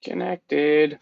Connected.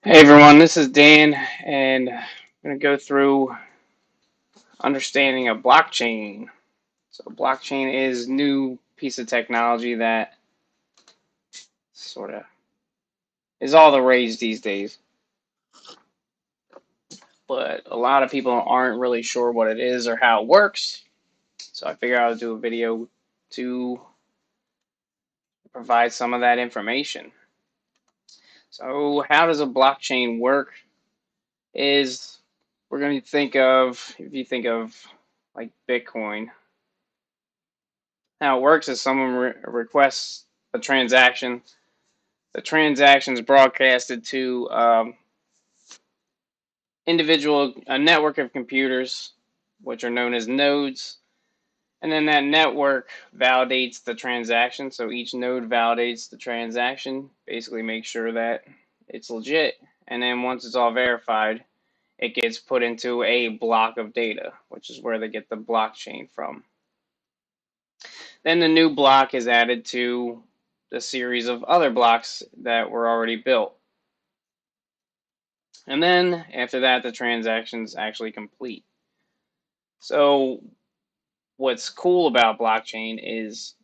Hey everyone, this is Dan, and I'm going to go through understanding a blockchain. So, blockchain is new piece of technology that sort of is all the rage these days. But a lot of people aren't really sure what it is or how it works. So, I figured I would do a video to provide some of that information. So, how does a blockchain work? Is we're going to think of, if you think of like Bitcoin, how it works is someone requests a transaction. The transaction is broadcasted to a network of computers, which are known as nodes. And then that network validates the transaction. So each node validates the transaction, basically makes sure that it's legit. And then once it's all verified, it gets put into a block of data, which is where they get the blockchain from. Then the new block is added to the series of other blocks that were already built. And then after that, the transaction's actually complete. So what's cool about blockchain is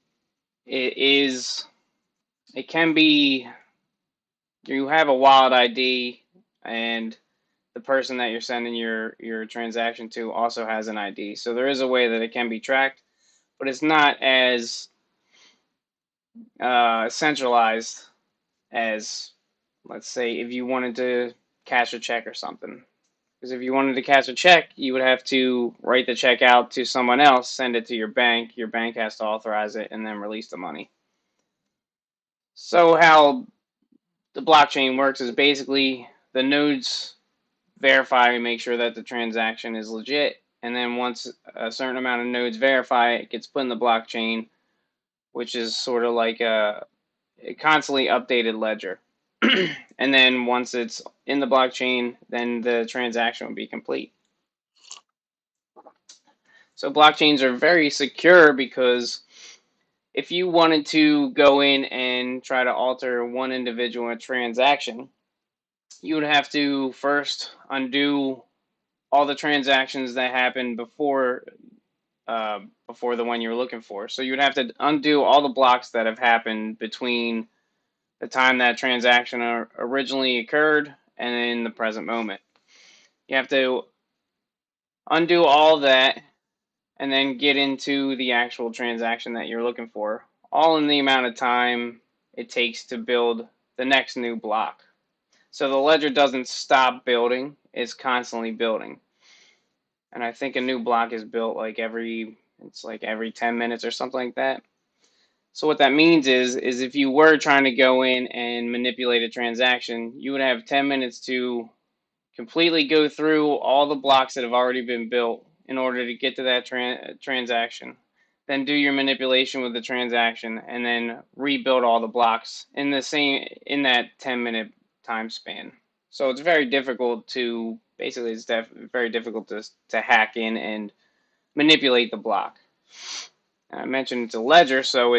it can be, you have a wallet ID, and the person that you're sending your transaction to also has an ID. So there is a way that it can be tracked, but it's not as centralized as, let's say, if you wanted to cash a check or something. Because if you wanted to cash a check, you would have to write the check out to someone else, send it to your bank. Your bank has to authorize it and then release the money. So how the blockchain works is basically the nodes verify and make sure that the transaction is legit. And then once a certain amount of nodes verify, it gets put in the blockchain, which is sort of like a constantly updated ledger. And then once it's in the blockchain, then the transaction will be complete. So blockchains are very secure because if you wanted to go in and try to alter one individual transaction, you would have to first undo all the transactions that happened before the one you're looking for. So you would have to undo all the blocks that have happened between the time that transaction originally occurred and in the present moment. You have to undo all that and then get into the actual transaction that you're looking for, all in the amount of time it takes to build the next new block. So the ledger doesn't stop building, it's constantly building. And I think a new block is built like every 10 minutes or something like that. So what that means is if you were trying to go in and manipulate a transaction, you would have 10 minutes to completely go through all the blocks that have already been built in order to get to that transaction. Then do your manipulation with the transaction and then rebuild all the blocks in that 10-minute time span. So it's very difficult to very difficult to hack in and manipulate the block. I mentioned it's a ledger, so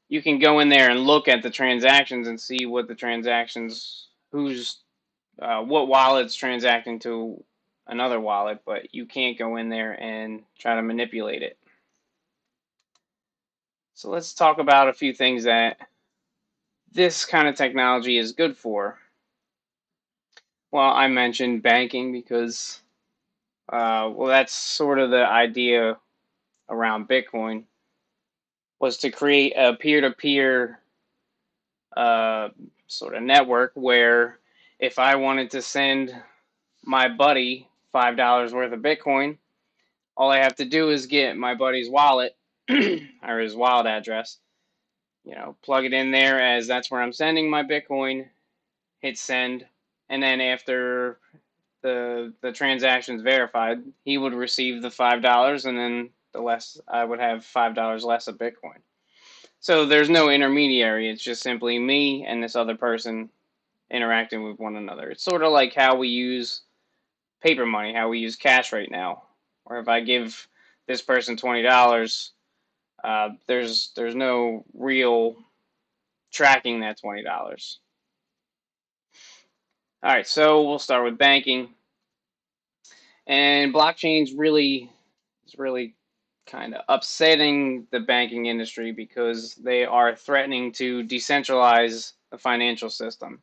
you can go in there and look at the transactions and see what the transactions, what wallet's transacting to another wallet, but you can't go in there and try to manipulate it. So let's talk about a few things that this kind of technology is good for. Well, I mentioned banking because, well, that's sort of the idea around Bitcoin, was to create a peer-to-peer uh, sort of network where if I wanted to send my buddy $5 worth of Bitcoin, all I have to do is get my buddy's wallet or his wallet address, plug it in there as that's where I'm sending my Bitcoin, hit send, and then after the transaction's verified, he would receive the $5, and then I would have $5 less of Bitcoin. So there's no intermediary. It's just simply me and this other person interacting with one another. It's sort of like how we use paper money, how we use cash right now. Or if I give this person $20, there's no real tracking that $20. All right, so we'll start with banking. And blockchain's really kind of upsetting the banking industry because they are threatening to decentralize the financial system.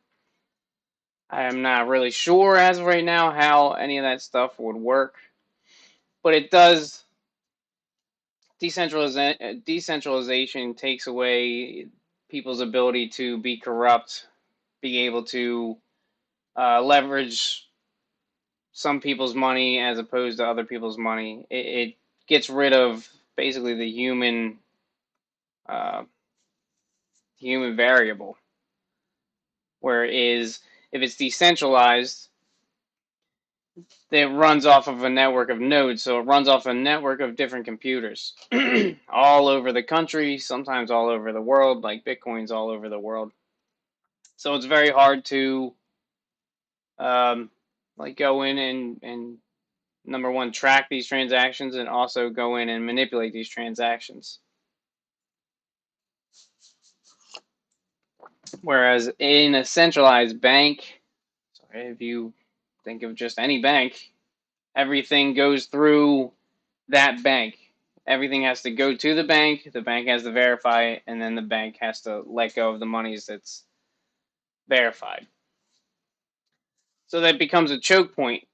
I am not really sure as of right now how any of that stuff would work, but it does. Decentralization takes away people's ability to be corrupt, be able to leverage some people's money as opposed to other people's money. It gets rid of basically the uh, human variable. Whereas if it's decentralized, it runs off of a network of nodes, so it runs off a network of different computers all over the country, sometimes all over the world, like Bitcoin's all over the world. So it's very hard to go in and number one, track these transactions, and also go in and manipulate these transactions. Whereas in a centralized bank, if you think of just any bank, everything goes through that bank. Everything has to go to the bank has to verify it, and then the bank has to let go of the monies that's verified. So that becomes a choke point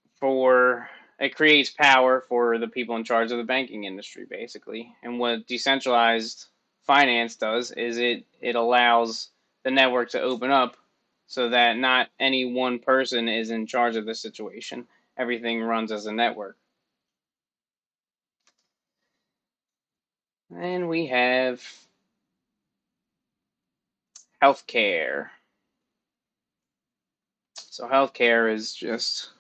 it creates power for the people in charge of the banking industry, basically. And what decentralized finance does is it allows the network to open up so that not any one person is in charge of the situation. Everything runs as a network. And we have healthcare. So healthcare is just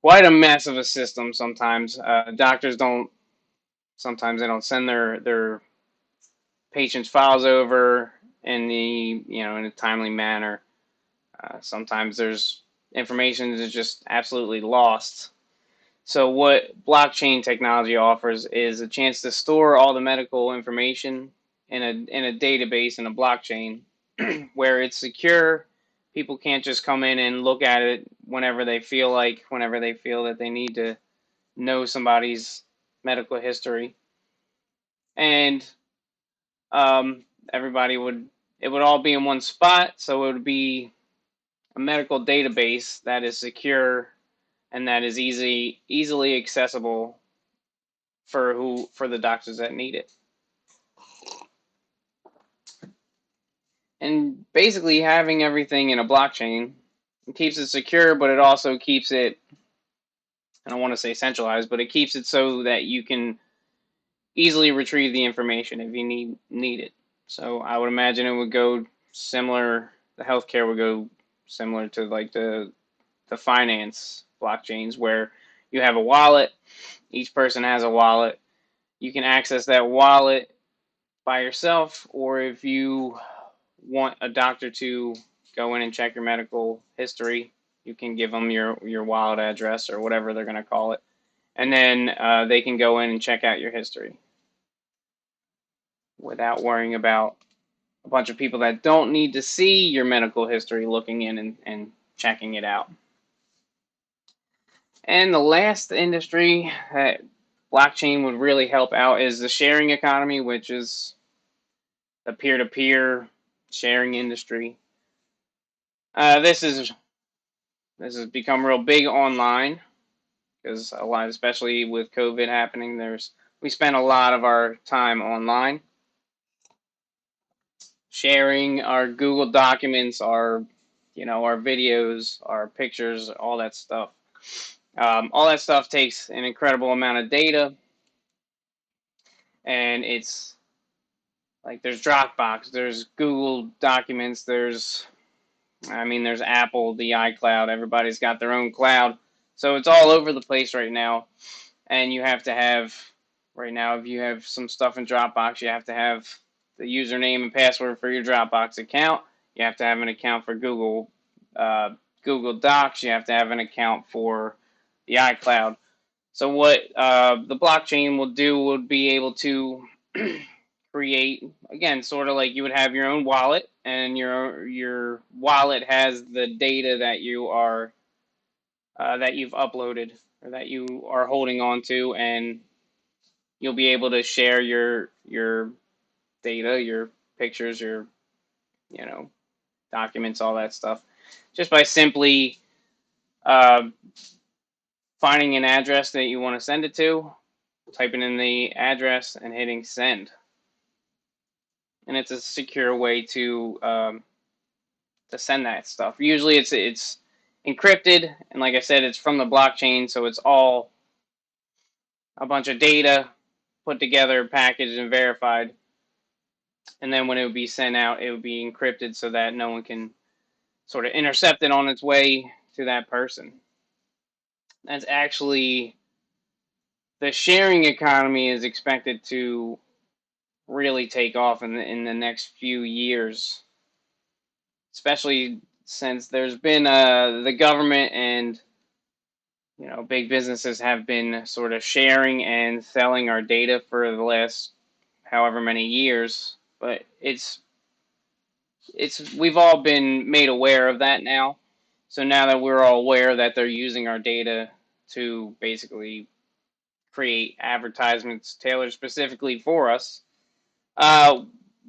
quite a mess of a system sometimes. Doctors don't sometimes they don't send their patients' files over in a timely manner. Sometimes there's information that's just absolutely lost. So what blockchain technology offers is a chance to store all the medical information in a database in a blockchain where it's secure. People can't just come in and look at it whenever they feel that they need to know somebody's medical history. And everybody it would all be in one spot, so it would be a medical database that is secure and that is easily accessible for the doctors that need it. And basically having everything in a blockchain keeps it secure, but it also keeps it, I don't want to say centralized, but it keeps it so that you can easily retrieve the information if you need it. So I would imagine it would go similar, the healthcare would go similar to like the finance blockchains where you have a wallet, each person has a wallet. You can access that wallet by yourself, or if you want a doctor to go in and check your medical history, you can give them your wallet address or whatever they're going to call it, and then they can go in and check out your history without worrying about a bunch of people that don't need to see your medical history looking in and checking it out. And the last industry that blockchain would really help out is the sharing economy, which is the peer-to-peer sharing industry. This has become real big online because a lot, especially with COVID happening, we spend a lot of our time online sharing our Google documents, our videos, our pictures, all that stuff. All that stuff takes an incredible amount of data, and it's like there's Dropbox, there's Google Documents, there's Apple, the iCloud. Everybody's got their own cloud, so it's all over the place right now. And you have to have right now, if you have some stuff in Dropbox, you have to have the username and password for your Dropbox account. You have to have an account for Google Docs. You have to have an account for the iCloud. So what the blockchain will do would be able to create, again, sort of like you would have your own wallet, and your wallet has the data that that you've uploaded or that you are holding on to, and you'll be able to share your data, your pictures, your you know documents, all that stuff, just by simply uh, finding an address that you want to send it to, typing in the address, and hitting send. And it's a secure way to send that stuff. Usually, it's encrypted, and like I said, it's from the blockchain, so it's all a bunch of data put together, packaged, and verified. And then when it would be sent out, it would be encrypted so that no one can sort of intercept it on its way to that person. That's actually the sharing economy is expected to really take off in the next few years, especially since there's been the government and big businesses have been sort of sharing and selling our data for the last however many years. But we've all been made aware of that now. So now that we're all aware that they're using our data to basically create advertisements tailored specifically for us, uh,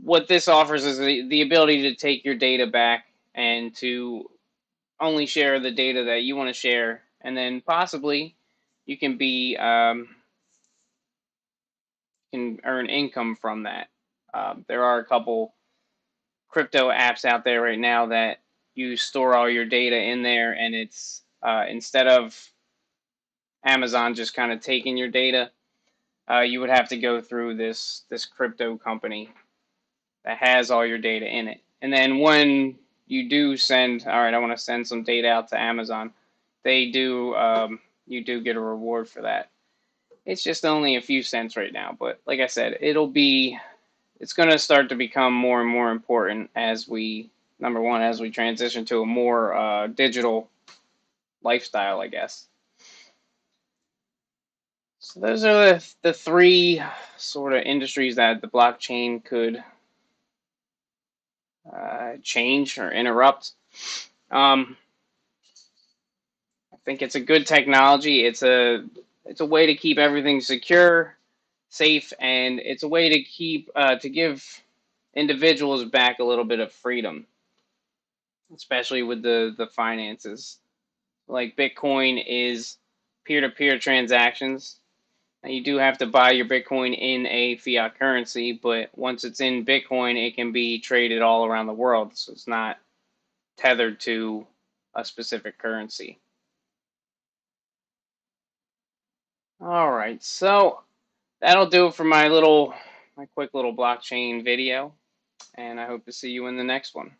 what this offers is the ability to take your data back and to only share the data that you want to share, and then possibly you can earn income from that. There are a couple crypto apps out there right now that you store all your data in there, and it's instead of Amazon just kind of taking your data, you would have to go through this crypto company that has all your data in it. And then when you do send, all right, I want to send some data out to Amazon, you do get a reward for that. It's just only a few cents right now, but like I said, it's going to start to become more and more important as number one, as we transition to a more digital lifestyle, I guess. So those are the three sort of industries that the blockchain could change or interrupt. I think it's a good technology. It's a way to keep everything secure, safe, and it's a way to to give individuals back a little bit of freedom, especially with the finances. Like Bitcoin is peer-to-peer transactions. Now you do have to buy your Bitcoin in a fiat currency, but once it's in Bitcoin, it can be traded all around the world. So it's not tethered to a specific currency. All right, so that'll do it for my quick little blockchain video, and I hope to see you in the next one.